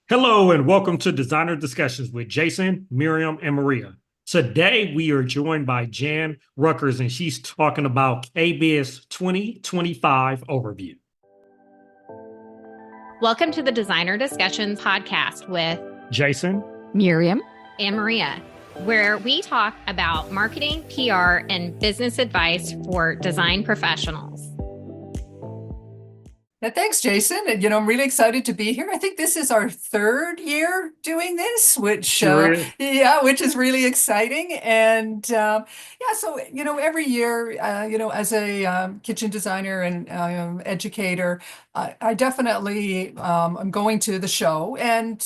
Hello and welcome to Designer Discussions with Jason, Miriam, and Maria. Today we are joined by Jan Rutgers and she's talking about KBIS 2025 overview. Welcome to the Designer Discussions podcast with Jason, Miriam, and Maria, where we talk about marketing, PR, and business advice for design professionals. Now, thanks, Jason. And, I'm really excited to be here. I think this is our third year doing this, which is really exciting. And so every year, as a kitchen designer and educator, I definitely am going to the show and.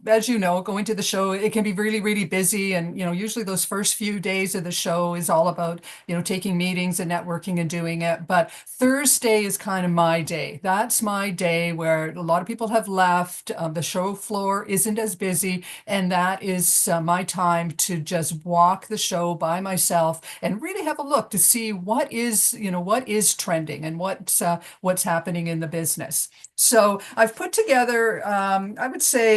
As going to the show, it can be really, really busy. And, usually those first few days of the show is all about, taking meetings and networking and doing it. But Thursday is kind of my day. That's my day where a lot of people have left. The show floor isn't as busy. And that is my time to just walk the show by myself and really have a look to see what is trending and what's happening in the business. So I've put together, I would say,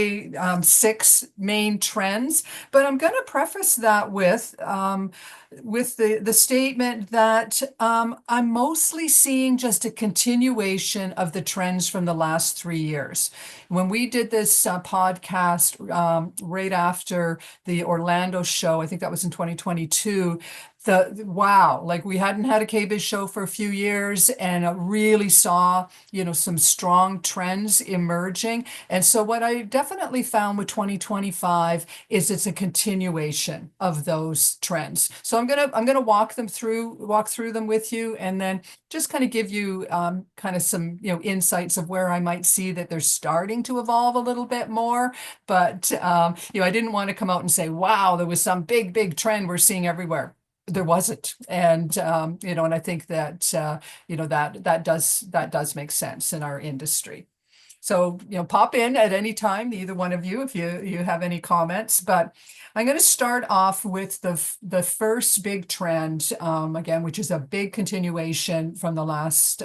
6 main trends, but I'm going to preface that with the statement that I'm mostly seeing just a continuation of the trends from the last 3 years. When we did this podcast right after the Orlando show, I think that was in 2022. We hadn't had a KBIS show for a few years and really saw, some strong trends emerging. And so what I definitely found with 2025 is it's a continuation of those trends. So I'm gonna walk through them with you, and then just kind of give you kind of some insights of where I might see that they're starting to evolve a little bit more. But I didn't want to come out and say, wow, there was some big trend we're seeing everywhere. There wasn't. And, and I think that, that does make sense in our industry. So, pop in at any time, either one of you, if you have any comments. But I'm going to start off with the first big trend, again, which is a big continuation from the last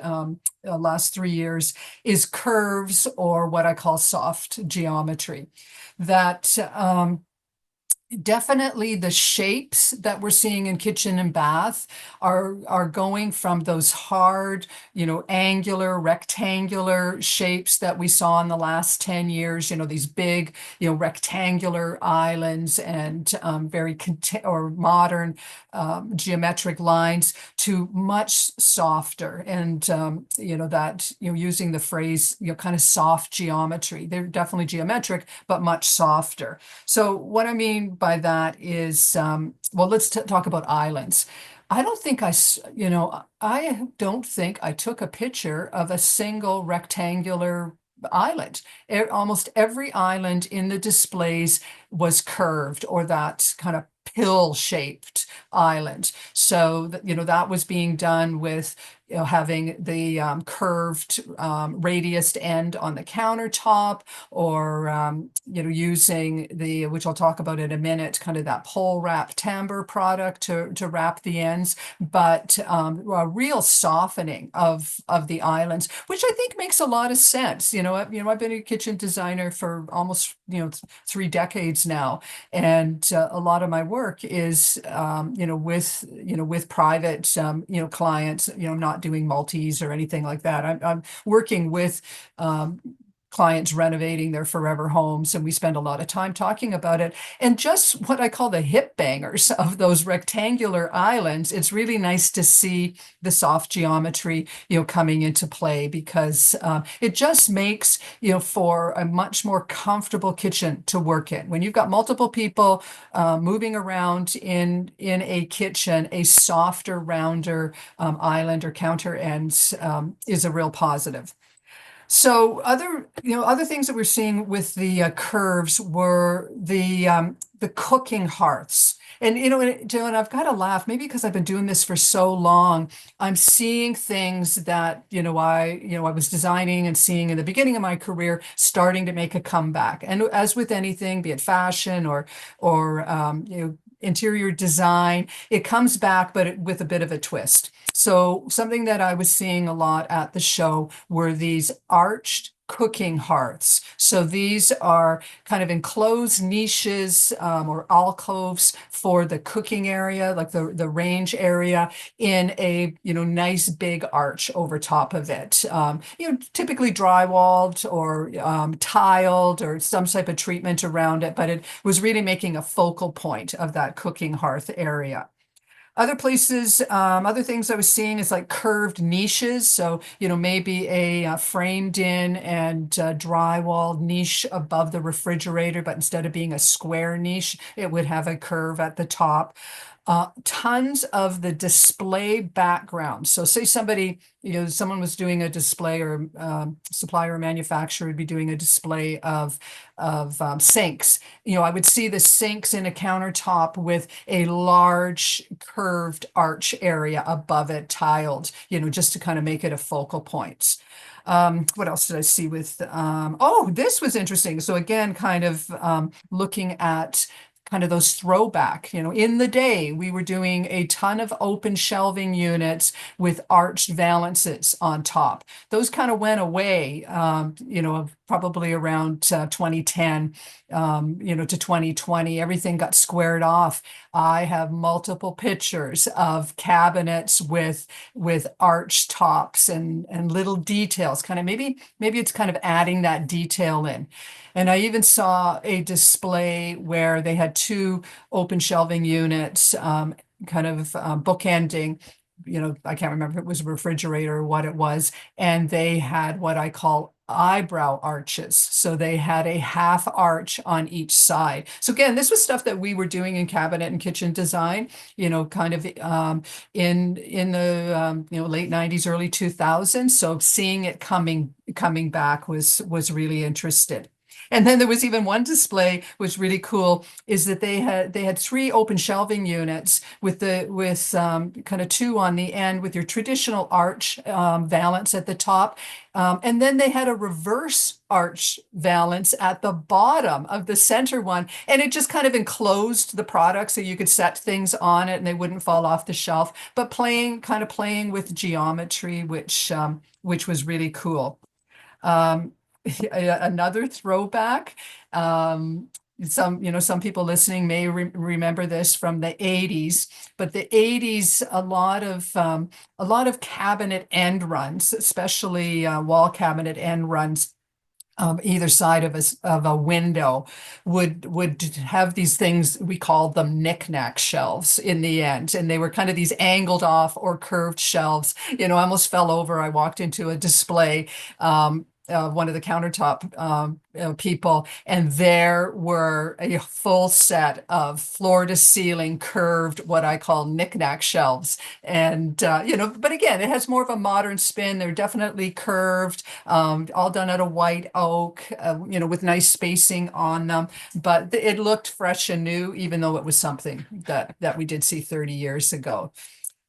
3 years, is curves, or what I call soft geometry. That definitely the shapes that we're seeing in kitchen and bath are going from those hard, angular, rectangular shapes that we saw in the last 10 years, these big, rectangular islands and very modern geometric lines, to much softer and, using the phrase, kind of soft geometry. They're definitely geometric, but much softer. So what I mean by that is, let's talk about islands. I don't think I took a picture of a single rectangular island. Almost every island in the displays was curved, or that kind of pill-shaped island. So that was being done with having the curved radiused end on the countertop, or using which I'll talk about in a minute, kind of that pole wrap timber product to wrap the ends, but a real softening of the islands, which I think makes a lot of sense. I've been a kitchen designer for almost 3 decades now, and a lot of my work is with private clients, not doing multis or anything like that. I'm working with clients renovating their forever homes, and we spend a lot of time talking about it. And just what I call the hip bangers of those rectangular islands, it's really nice to see the soft geometry, coming into play, because it just makes, for a much more comfortable kitchen to work in. When you've got multiple people moving around in a kitchen, a softer, rounder island or counter ends is a real positive. So other things that we're seeing with the curves were the cooking hearths. And, Dylan, I've got to laugh, maybe because I've been doing this for so long. I'm seeing things that, I was designing and seeing in the beginning of my career starting to make a comeback. And as with anything, be it fashion or interior design, it comes back, but with a bit of a twist. So something that I was seeing a lot at the show were these arched cooking hearths. So these are kind of enclosed niches or alcoves for the cooking area, like the range area, in a nice big arch over top of it. Typically drywalled or tiled or some type of treatment around it, but it was really making a focal point of that cooking hearth area. Other places, other things I was seeing is like curved niches. So, maybe a framed in and drywall niche above the refrigerator, but instead of being a square niche, it would have a curve at the top. Tons of the display background. So say somebody, someone was doing a display, or supplier or manufacturer would be doing a display of sinks. I would see the sinks in a countertop with a large curved arch area above it, tiled, just to kind of make it a focal point. What else did I see with, this was interesting. So again, kind of looking at kind of those throwback, in the day, we were doing a ton of open shelving units with arched valances on top. Those kind of went away, probably around 2010, to 2020. Everything got squared off. I have multiple pictures of cabinets with arch tops and little details, kind of maybe it's kind of adding that detail in. And I even saw a display where they had two open shelving units, kind of bookending, I can't remember if it was a refrigerator or what it was. And they had what I call eyebrow arches. So they had a half arch on each side. So again, this was stuff that we were doing in cabinet and kitchen design, kind of in the late 90s, early 2000s. So seeing it coming back was really interesting. And then there was even one display which was really cool, is that they had three open shelving units with kind of two on the end with your traditional arch valance at the top. And then they had a reverse arch valance at the bottom of the center one. And it just kind of enclosed the product so you could set things on it and they wouldn't fall off the shelf, but playing with geometry, which was really cool. Another throwback. Some people listening may remember this from the 80s, but the 80s, a lot of cabinet end runs, especially wall cabinet end runs, either side of a window would have these things, we called them knick-knack shelves in the end. And they were kind of these angled off or curved shelves. I almost fell over. I walked into a display, one of the countertop people, and there were a full set of floor to ceiling curved, what I call knick-knack shelves. And, but again, it has more of a modern spin. They're definitely curved, all done out of white oak, with nice spacing on them. But it looked fresh and new, even though it was something that we did see 30 years ago.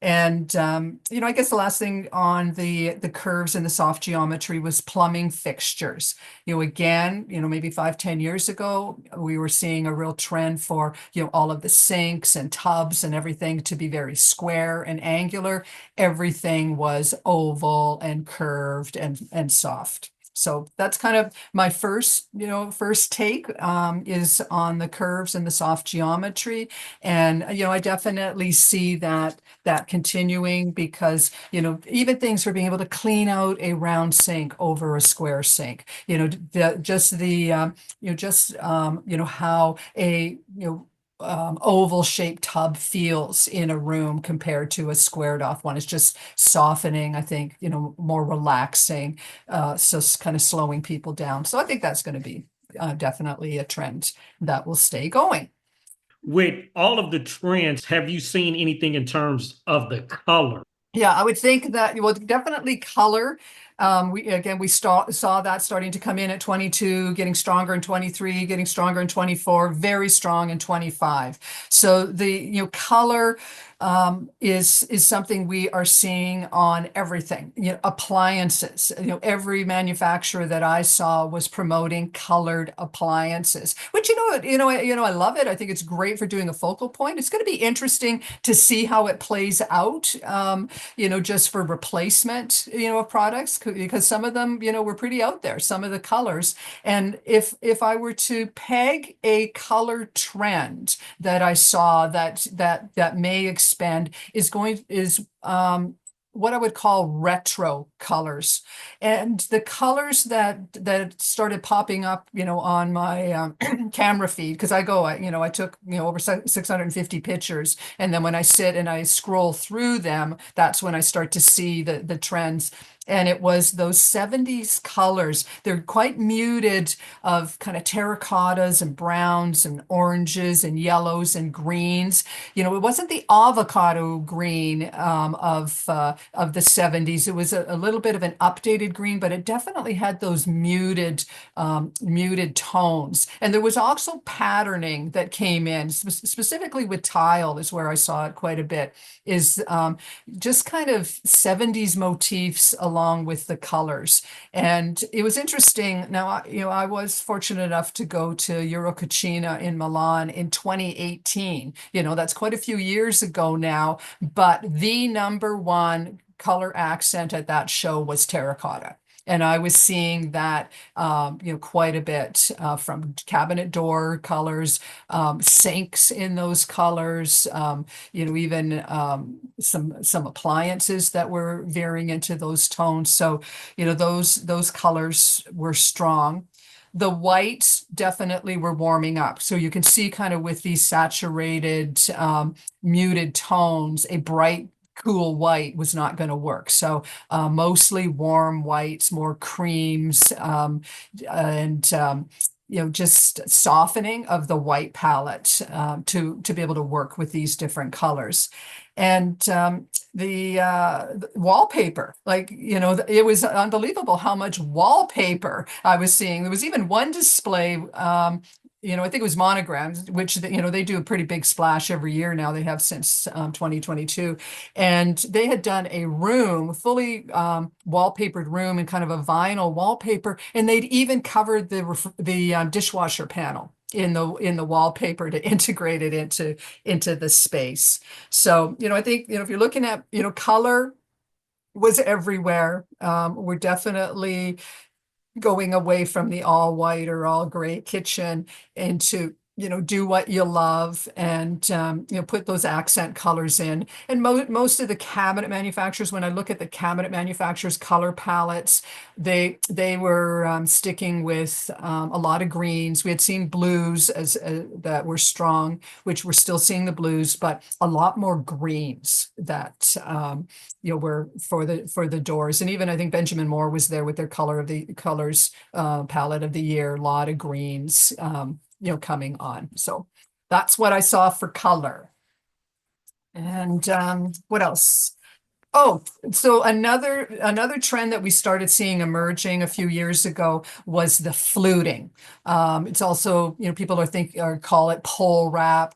And, I guess the last thing on the curves and the soft geometry was plumbing fixtures. Again, maybe 5-10 years ago, we were seeing a real trend for, all of the sinks and tubs and everything to be very square and angular. Everything was oval and curved and soft. So that's kind of my first take is on the curves and the soft geometry. And, I definitely see that continuing because, even things for being able to clean out a round sink over a square sink, how a, oval shaped tub feels in a room compared to a squared off one. It's just softening, I think, more relaxing. So it's kind of slowing people down. So I think that's going to be definitely a trend that will stay going. With all of the trends, have you seen anything in terms of the color? Yeah, I would think that, definitely color. We saw that starting to come in at 22, getting stronger in 23, getting stronger in 24, very strong in 25. So the color is something we are seeing on everything. Appliances. Every manufacturer that I saw was promoting colored appliances, which I love it. I think it's great for doing a focal point. It's going to be interesting to see how it plays out. Just for replacement, of products. because some of them, were pretty out there, some of the colors. And if I were to peg a color trend that I saw that may expand is what I would call retro colors. And the colors that started popping up, on my camera feed, because I took, over 650 pictures. And then when I sit and I scroll through them, that's when I start to see the trends. And it was those 70s colors. They're quite muted, of kind of terracottas and browns and oranges and yellows and greens. It wasn't the avocado green of the 70s. It was a little bit of an updated green, but it definitely had those muted tones. And there was also patterning that came in, specifically with tile is where I saw it quite a bit, is just kind of 70s motifs along with the colors. And it was interesting. Now, I was fortunate enough to go to Eurocucina in Milan in 2018. That's quite a few years ago now, but the number one color accent at that show was terracotta. And I was seeing that, quite a bit from cabinet door colors, sinks in those colors, even some appliances that were veering into those tones. So, those colors were strong. The whites definitely were warming up. So you can see kind of with these saturated, muted tones, a bright, cool white was not going to work. So mostly warm whites, more creams, and just softening of the white palette to be able to work with these different colors. And the wallpaper, it was unbelievable how much wallpaper I was seeing. There was even one display, I think it was monograms, which, they do a pretty big splash every year now. They have since 2022. And they had done a room, fully wallpapered room, and kind of a vinyl wallpaper. And they'd even covered the dishwasher panel in the wallpaper to integrate it into the space. So, I think, if you're looking at, color was everywhere. We're definitely going away from the all white or all gray kitchen into, do what you love and, put those accent colors in. And most of the cabinet manufacturers, when I look at the cabinet manufacturers' color palettes, they were sticking with a lot of greens. We had seen blues as that were strong, which we're still seeing the blues, but a lot more greens that were for the doors. And even I think Benjamin Moore was there with their colors palette of the year. A lot of greens. Coming on. So that's what I saw for color. And what else? Oh, so another trend that we started seeing emerging a few years ago was the fluting. It's also, people call it pole wrap.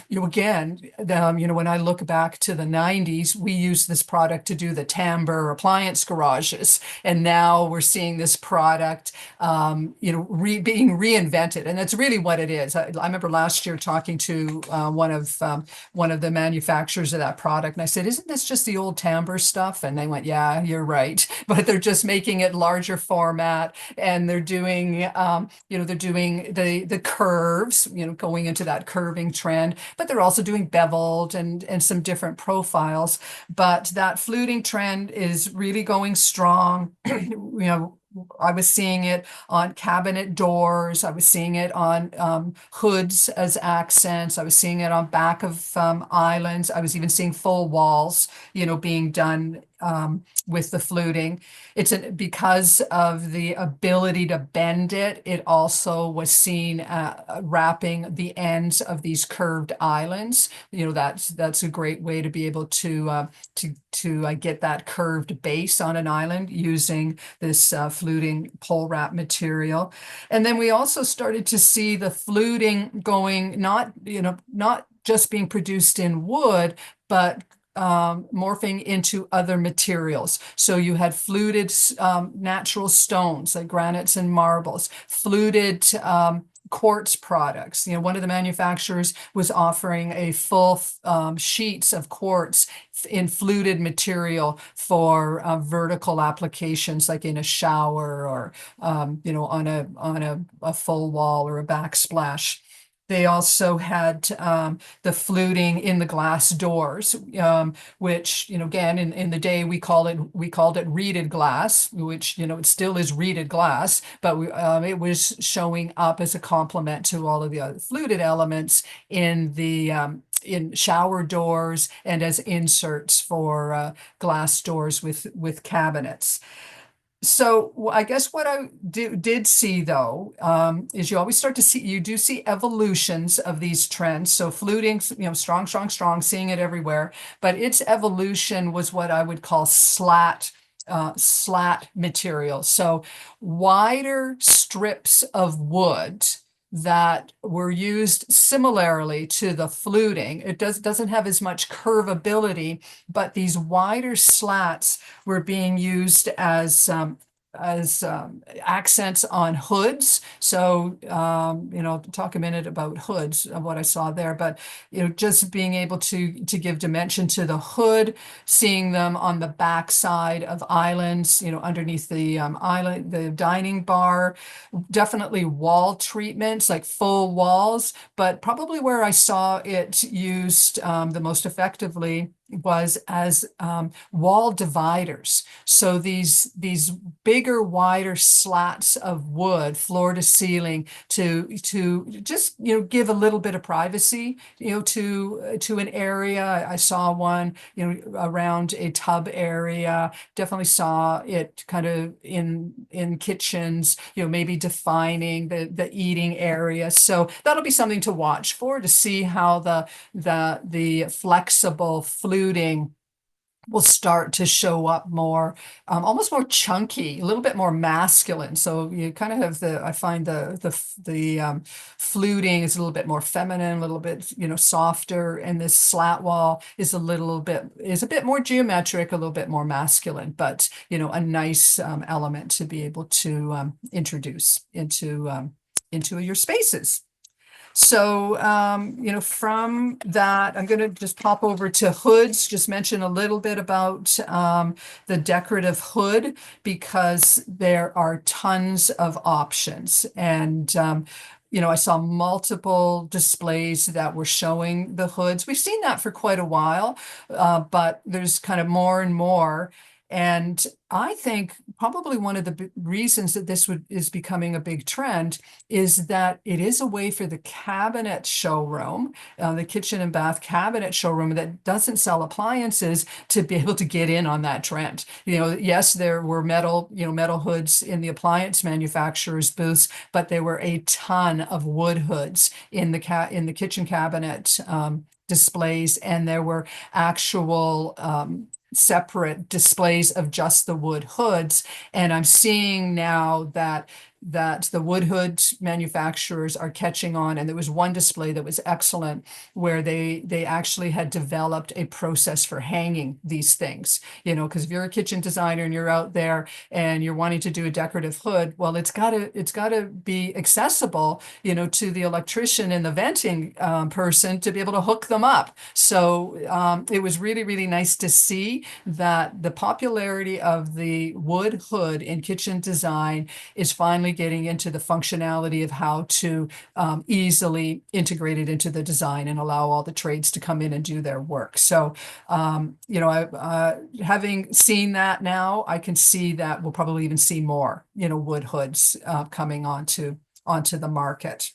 Again, when I look back to the 90s, we used this product to do the timbre appliance garages. And now we're seeing this product, being reinvented. And that's really what it is. I remember last year talking to one of the manufacturers of that product. And I said, isn't this just the old timbre stuff? And they went, yeah, you're right. But they're just making it larger format. And they're doing, they're doing the curves, going into that curving trend. But they're also doing beveled and some different profiles. But that fluting trend is really going strong. I was seeing it on cabinet doors. I was seeing it on hoods as accents. I was seeing it on back of islands. I was even seeing full walls, being done with the fluting. Because of the ability to bend it, it also was seen wrapping the ends of these curved islands. That's a great way to be able to get that curved base on an island using this fluting pole wrap material. And then we also started to see the fluting going, not just being produced in wood, but morphing into other materials. So you had fluted natural stones like granites and marbles, fluted quartz products. One of the manufacturers was offering a full sheets of quartz in fluted material for vertical applications, like in a shower or on a full wall or a backsplash. They also had the fluting in the glass doors, which, again, in the day we called it reeded glass, which, it still is reeded glass, but it was showing up as a complement to all of the other fluted elements in the in shower doors and as inserts for glass doors with cabinets. So I guess what I did see, though, is you always you do see evolutions of these trends. So fluting, strong, strong, strong, seeing it everywhere. But its evolution was what I would call slat material. So wider strips of wood that were used similarly to the fluting. It doesn't have as much curvability, but these wider slats were being used as accents on hoods. So, talk a minute about hoods of what I saw there, but, just being able to give dimension to the hood, seeing them on the back side of islands, underneath the island, the dining bar, definitely wall treatments, like full walls, but probably where I saw it used the most effectively was as wall dividers. So these bigger, wider slats of wood, floor to ceiling, to just give a little bit of privacy, to an area. I saw one around a tub area. Definitely saw it kind of in kitchens, maybe defining the eating area. So that'll be something to watch for, to see how the flexible fluting will start to show up more, almost more chunky, a little bit more masculine. So you kind of have I find the fluting is a little bit more feminine, a little bit, softer, and this slat wall is a bit more geometric, a little bit more masculine, but, a nice element to be able to introduce into your spaces. So, from that, I'm going to just pop over to hoods, just mention a little bit about the decorative hood, because there are tons of options. And, I saw multiple displays that were showing the hoods. We've seen that for quite a while, but there's kind of more and more. And I think probably one of the reasons that this is becoming a big trend is that it is a way for the cabinet showroom, the kitchen and bath cabinet showroom that doesn't sell appliances, to be able to get in on that trend. Yes, there were metal hoods in the appliance manufacturers' booths, but there were a ton of wood hoods in the kitchen cabinet displays, and there were actual separate displays of just the wood hoods. And I'm seeing now that the wood hood manufacturers are catching on. And there was one display that was excellent, where they actually had developed a process for hanging these things, because if you're a kitchen designer and you're out there and you're wanting to do a decorative hood, well, it's gotta be accessible, to the electrician and the venting person to be able to hook them up. So it was really, really nice to see that the popularity of the wood hood in kitchen design is finally getting into the functionality of how to easily integrate it into the design and allow all the trades to come in and do their work. So, having seen that now, I can see that we'll probably even see more, wood hoods coming onto the market.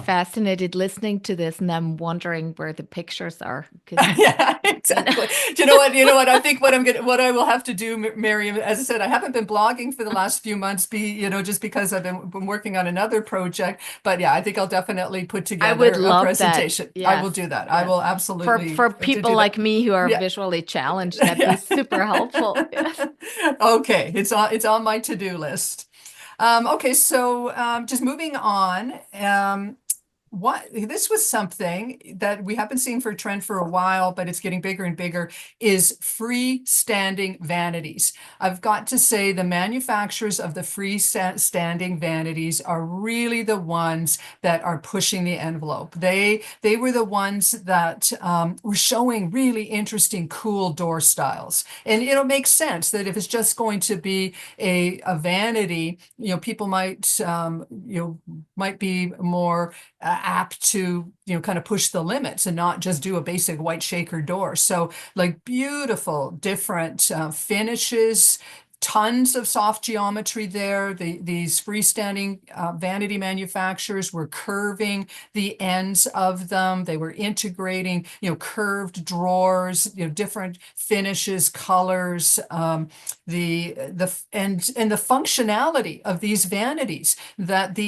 Fascinated listening to this, and I'm wondering where the pictures are. Yeah, exactly. You know what? I think what I will have to do, Miriam, as I said, I haven't been blogging for the last few months, just because I've been working on another project. But yeah, I think I'll definitely put together a presentation. That. Yes. I will do that. Yes. I will absolutely. For people like me who are visually challenged, that'd be super helpful. Yes. Okay, it's on my to-do list. Okay, so just moving on. what this was something that we have been seeing for a trend for a while, but it's getting bigger and bigger, is freestanding vanities. I've got to say the manufacturers of the freestanding vanities are really the ones that are pushing the envelope. They were the ones that were showing really interesting, cool door styles. And it'll make sense that if it's just going to be a vanity, people might, might be more apt to, kind of push the limits and not just do a basic white shaker door. So like beautiful, different finishes, tons of soft geometry there. These freestanding vanity manufacturers were curving the ends of them. They were integrating, curved drawers, different finishes, colors, and the functionality of these vanities that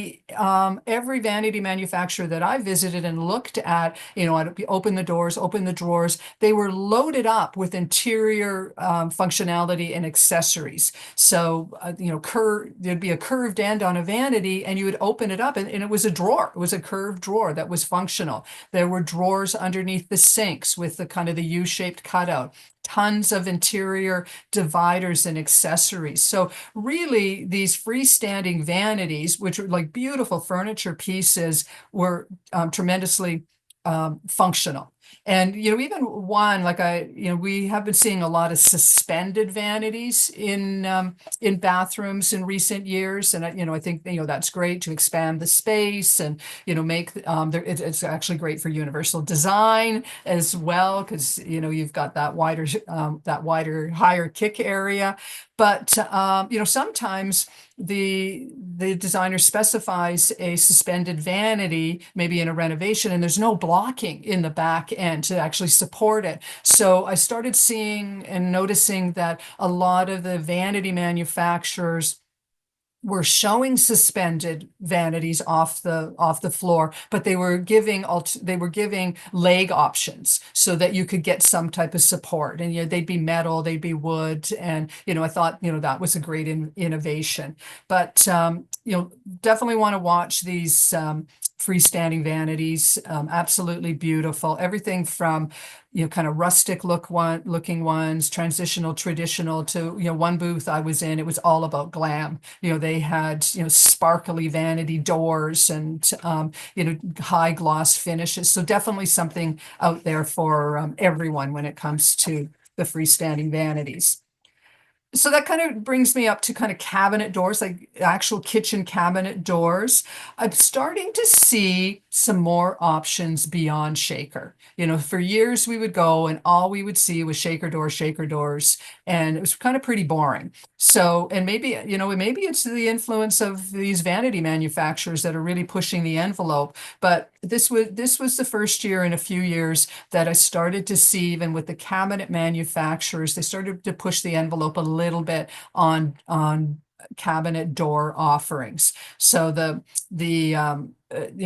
every vanity manufacturer that I visited and looked at, I'd open the doors, open the drawers, they were loaded up with interior functionality and accessories. So, there'd be a curved end on a vanity and you would open it up and it was a drawer. It was a curved drawer that was functional. There were drawers underneath the sinks with the kind of the U-shaped cutout. Tons of interior dividers and accessories. So really these freestanding vanities, which are like beautiful furniture pieces, were tremendously functional. And, even one, like we have been seeing a lot of suspended vanities in bathrooms in recent years. And, I think, that's great to expand the space and, make, it's actually great for universal design as well, because, you've got that wider, higher kick area. But, sometimes the designer specifies a suspended vanity, maybe in a renovation, and there's no blocking in the back end to actually support it. So I started seeing and noticing that a lot of the vanity manufacturers were showing suspended vanities off the floor, but they were giving leg options so that you could get some type of support. And they'd be metal, they'd be wood, and I thought that was a great innovation. But definitely want to watch these freestanding vanities. Absolutely beautiful. Everything from kind of rustic looking ones, transitional, traditional, to one booth I was in, it was all about glam. They had sparkly vanity doors and high gloss finishes. So definitely something out there for everyone when it comes to the freestanding vanities. So that kind of brings me up to kind of cabinet doors, like actual kitchen cabinet doors. I'm starting to see some more options beyond shaker. For years we would go and all we would see was shaker doors, and it was kind of pretty boring. So, and maybe, maybe it's the influence of these vanity manufacturers that are really pushing the envelope. But this was the first year in a few years that I started to see, even with the cabinet manufacturers, they started to push the envelope a little bit on cabinet door offerings. So the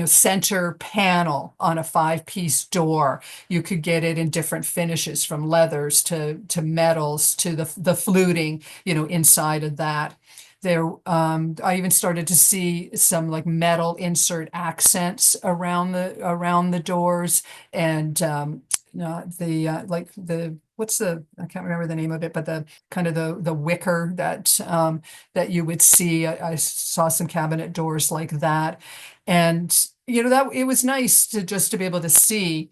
center panel on a 5-piece door, you could get it in different finishes, from leathers to metals to the fluting, inside of that. There, I even started to see some like metal insert accents around the doors, and I can't remember the name of it, but the kind of the wicker that you would see. I saw some cabinet doors like that, and that it was nice to be able to see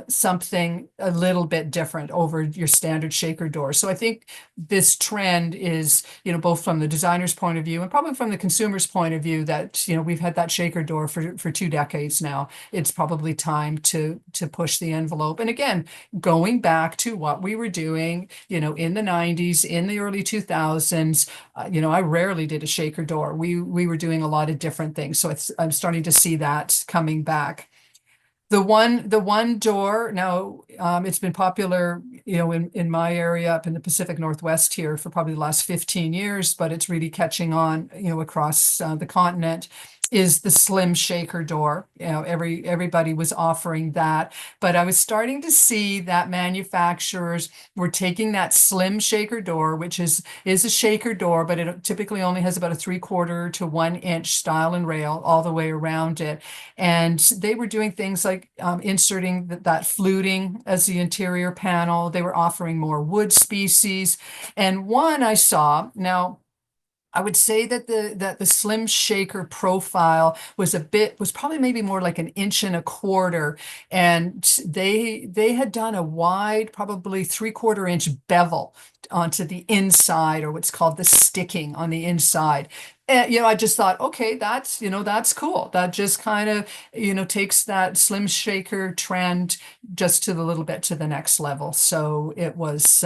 something a little bit different over your standard shaker door. So I think this trend is, both from the designer's point of view and probably from the consumer's point of view, that, we've had that shaker door for 2 decades now. It's probably time to push the envelope. And again, going back to what we were doing, in the 90s, in the early 2000s, I rarely did a shaker door. We were doing a lot of different things. So I'm starting to see that coming back. The one door now, it's been popular, in my area up in the Pacific Northwest here for probably the last 15 years, but it's really catching on, across the continent. is the slim shaker door. You know, everybody was offering that, but I was starting to see that manufacturers were taking that slim shaker door, which is a shaker door, but it typically only has about a 3/4 to 1 inch stile and rail all the way around it. And they were doing things like inserting that fluting as the interior panel. They were offering more wood species. And one I saw now, I would say that the slim shaker profile was probably maybe more like 1.25 inches, and they had done a wide, probably 3/4 inch bevel onto the inside, or what's called the sticking on the inside. And, I just thought, okay, that's cool. That just kind of, takes that slim shaker trend just to the little bit to the next level. So it was,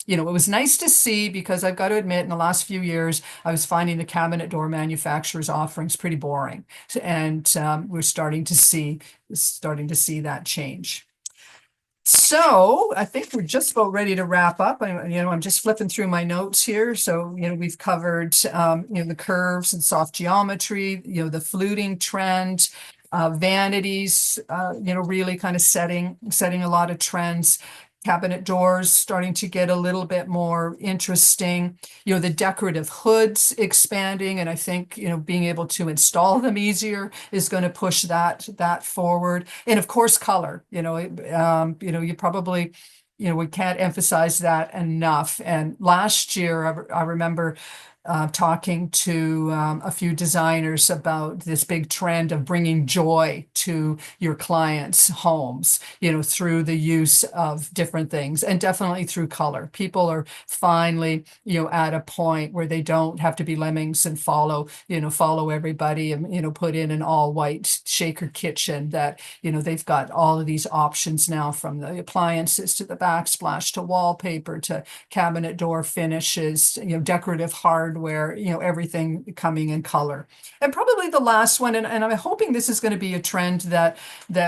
it was nice to see, because I've got to admit, in the last few years, I was finding the cabinet door manufacturers' offerings pretty boring, and we're starting to see that change. So I think we're just about ready to wrap up. I'm just flipping through my notes here. So, we've covered, the curves and soft geometry, the fluting trend, vanities, really kind of setting a lot of trends. Cabinet doors starting to get a little bit more interesting, the decorative hoods expanding, and I think, being able to install them easier is going to push that forward. And of course, color, you probably, we can't emphasize that enough. And last year, I remember talking to a few designers about this big trend of bringing joy to your clients' homes, through the use of different things, and definitely through color. People are finally, at a point where they don't have to be lemmings and follow everybody and, put in an all white shaker kitchen. That, they've got all of these options now, from the appliances to the backsplash to wallpaper to cabinet door finishes, decorative hardware, everything coming in color. And probably the last one, and I'm hoping this is going to be a trend that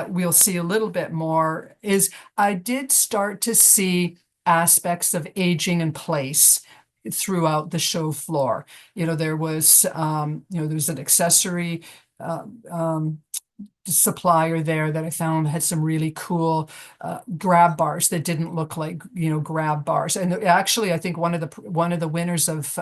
we'll see a little bit more, is I did start to see aspects of aging in place throughout the show floor. There was an accessory supplier there that I found had some really cool grab bars that didn't look like grab bars. And actually, I think one of the winners of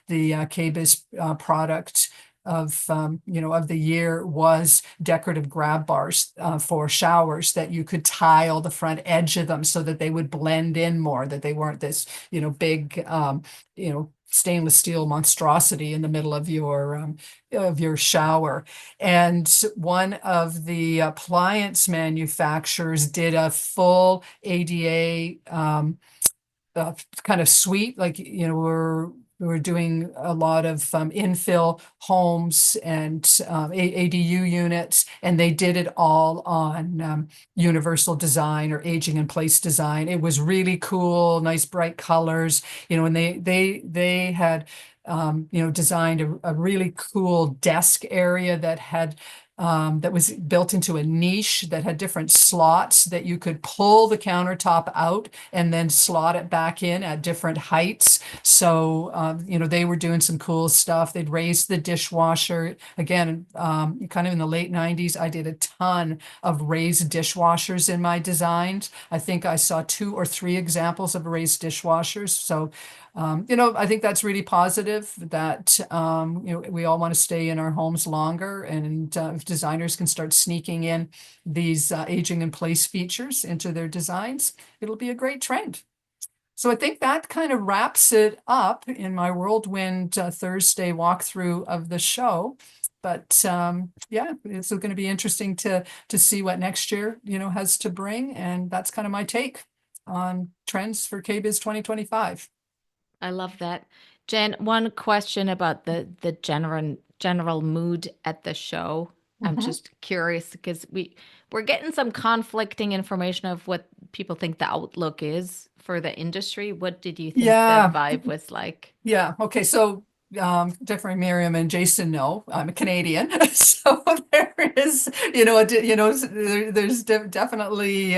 the KBIS product of the year was decorative grab bars for showers, that you could tile the front edge of them so that they would blend in more, that they weren't this big stainless steel monstrosity in the middle of your shower. And one of the appliance manufacturers did a full ADA kind of suite, like, we're doing a lot of infill homes and ADU units, and they did it all on universal design, or aging in place design. It was really cool, nice bright colors, and they had designed a really cool desk area that had that was built into a niche that had different slots that you could pull the countertop out and then slot it back in at different heights. So, they were doing some cool stuff. They'd raised the dishwasher. Again, kind of in the late 90s, I did a ton of raised dishwashers in my designs. I think I saw 2 or 3 examples of raised dishwashers. So, I think that's really positive, that, we all want to stay in our homes longer, and if designers can start sneaking in these aging in place features into their designs, it'll be a great trend. So I think that kind of wraps it up in my whirlwind Thursday walkthrough of the show. But yeah, it's going to be interesting to see what next year, has to bring. And that's kind of my take on trends for KBIS 2025. I love that. Jen, one question about the general mood at the show. I'm just curious, because we're getting some conflicting information of what people think the outlook is for the industry. What did you think the vibe was like? Yeah. Okay. So definitely Miriam and Jason know I'm a Canadian. So there there is, there's definitely,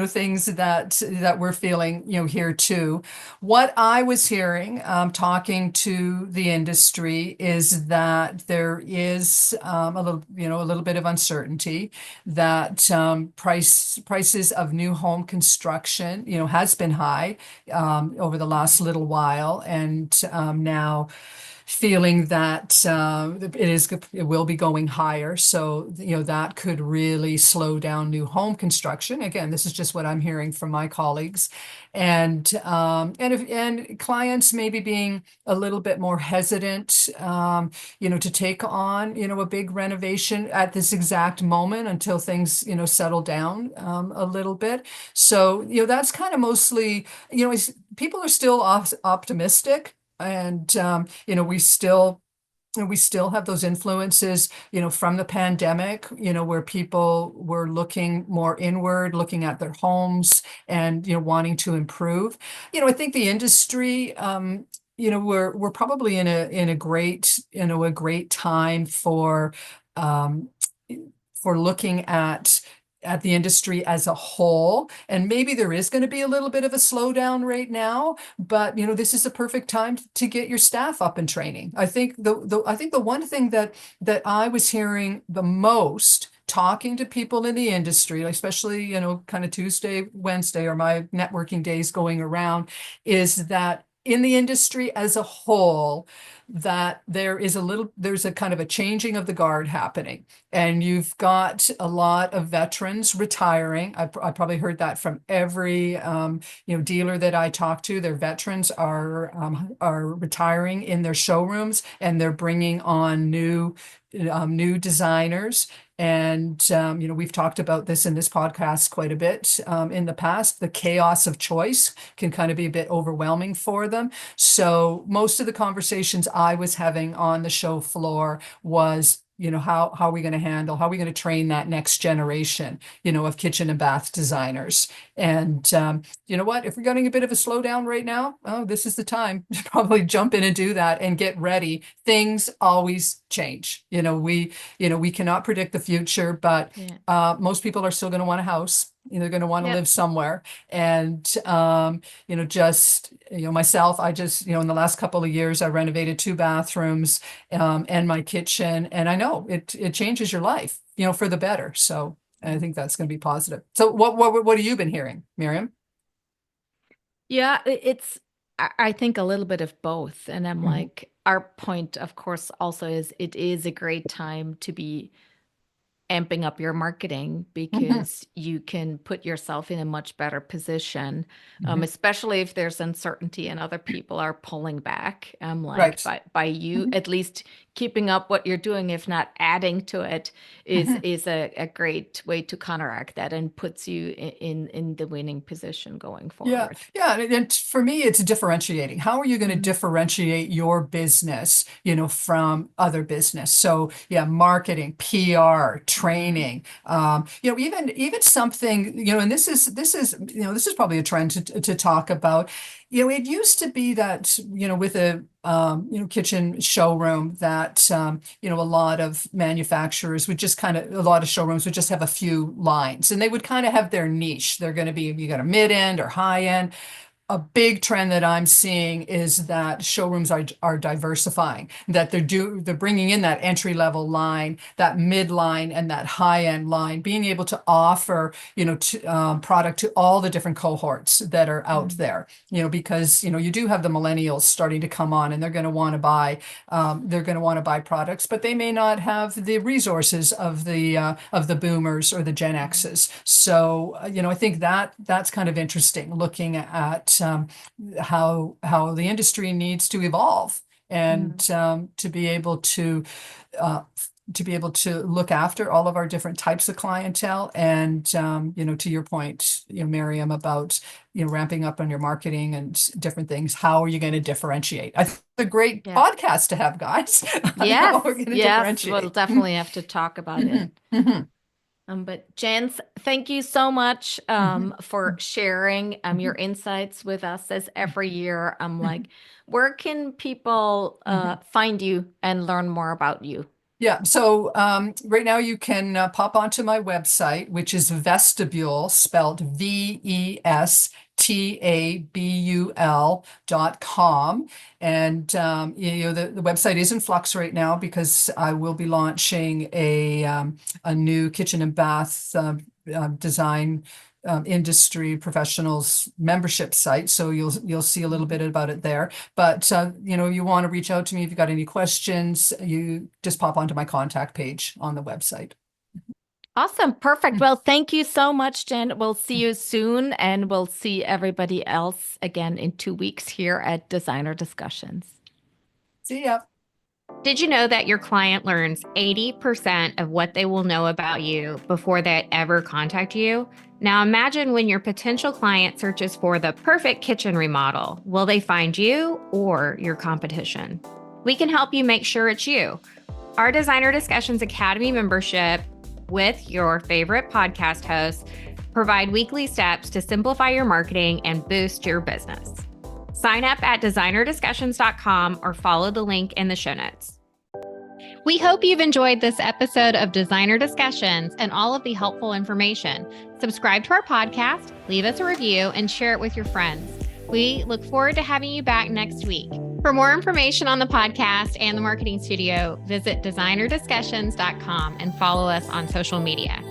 things that we're feeling, here too. What I was hearing, talking to the industry, is that there is a little bit of uncertainty, that prices of new home construction, has been high over the last little while, and now feeling that it will be going higher. So, that could really slow down new home construction. Again, this is just what I'm hearing from my colleagues. And clients maybe being a little bit more hesitant, to take on, a big renovation at this exact moment until things, settle down a little bit. So, that's kind of mostly, people are still optimistic, and we still have those influences, from the pandemic, where people were looking more inward, looking at their homes, and wanting to improve. I think the industry, we're probably in a great time for looking at the industry as a whole. And maybe there is going to be a little bit of a slowdown right now, but this is a perfect time to get your staff up and training. I think the one thing that I was hearing the most, talking to people in the industry, especially, kind of Tuesday, Wednesday, or my networking days going around, is that in the industry as a whole, that there's a kind of a changing of the guard happening. And you've got a lot of veterans retiring. I probably heard that from every dealer that I talk to. Their veterans are retiring in their showrooms, and they're bringing on new designers. And we've talked about this in this podcast quite a bit in the past. The chaos of choice can kind of be a bit overwhelming for them. So most of the conversations I was having on the show floor was, how are we going to train that next generation, of kitchen and bath designers? And you know what, if we're getting a bit of a slowdown right now, this is the time to probably jump in and do that and get ready. Things always change. We cannot predict the future, but most people are still going to want a house. They're going to want to live somewhere. And, myself, I just, in the last couple of years, I renovated 2 bathrooms and my kitchen. And I know it changes your life, for the better. So I think that's going to be positive. So what have you been hearing, Miriam? Yeah, I think a little bit of both. And I'm like, our point, of course, also is it is a great time to be amping up your marketing, because you can put yourself in a much better position, especially if there's uncertainty and other people are pulling back. Like by you at least keeping up what you're doing, if not adding to it, is a great way to counteract that and puts you in the winning position going forward. Yeah. And for me, it's differentiating. How are you going to differentiate your business, from other business? So marketing, PR, training, even something, and this is probably a trend to talk about. It used to be that, with a kitchen showroom, that a lot of manufacturers would just a lot of showrooms would just have a few lines, and they would kind of have their niche. They're going to be, you got a mid-end or high-end. A big trend that I'm seeing is that showrooms are diversifying, that they're bringing in that entry level line, that mid line, and that high end line, being able to offer product to all the different cohorts that are out there. Because you do have the millennials starting to come on, and they're going to want to buy products, but they may not have the resources of the boomers or the Gen X's. So I think that's kind of interesting, looking at how the industry needs to evolve, and to be able to look after all of our different types of clientele. And to your point, Miriam, about ramping up on your marketing and different things. How are you going to differentiate? I think it's a great podcast to have, guys. Yes, we'll definitely have to talk about it. But Jan, thank you so much for sharing your insights with us, as every year. I'm like, where can people find you and learn more about you? Yeah. So right now you can pop onto my website, which is Vestibule, spelled VESTABUL.com. And the website is in flux right now because I will be launching a new kitchen and bath design industry professionals membership site. So you'll see a little bit about it there. But you want to reach out to me if you've got any questions, you just pop onto my contact page on the website. Awesome. Perfect. Well, thank you so much, Jen. We'll see you soon, and we'll see everybody else again in 2 weeks here at Designer Discussions. See ya. Did you know that your client learns 80% of what they will know about you before they ever contact you? Now imagine when your potential client searches for the perfect kitchen remodel. Will they find you or your competition? We can help you make sure it's you. Our Designer Discussions Academy membership with your favorite podcast hosts provide weekly steps to simplify your marketing and boost your business. Sign up at designerdiscussions.com or follow the link in the show notes. We hope you've enjoyed this episode of Designer Discussions and all of the helpful information. Subscribe to our podcast, leave us a review, and share it with your friends. We look forward to having you back next week. For more information on the podcast and the marketing studio, visit designerdiscussions.com and follow us on social media.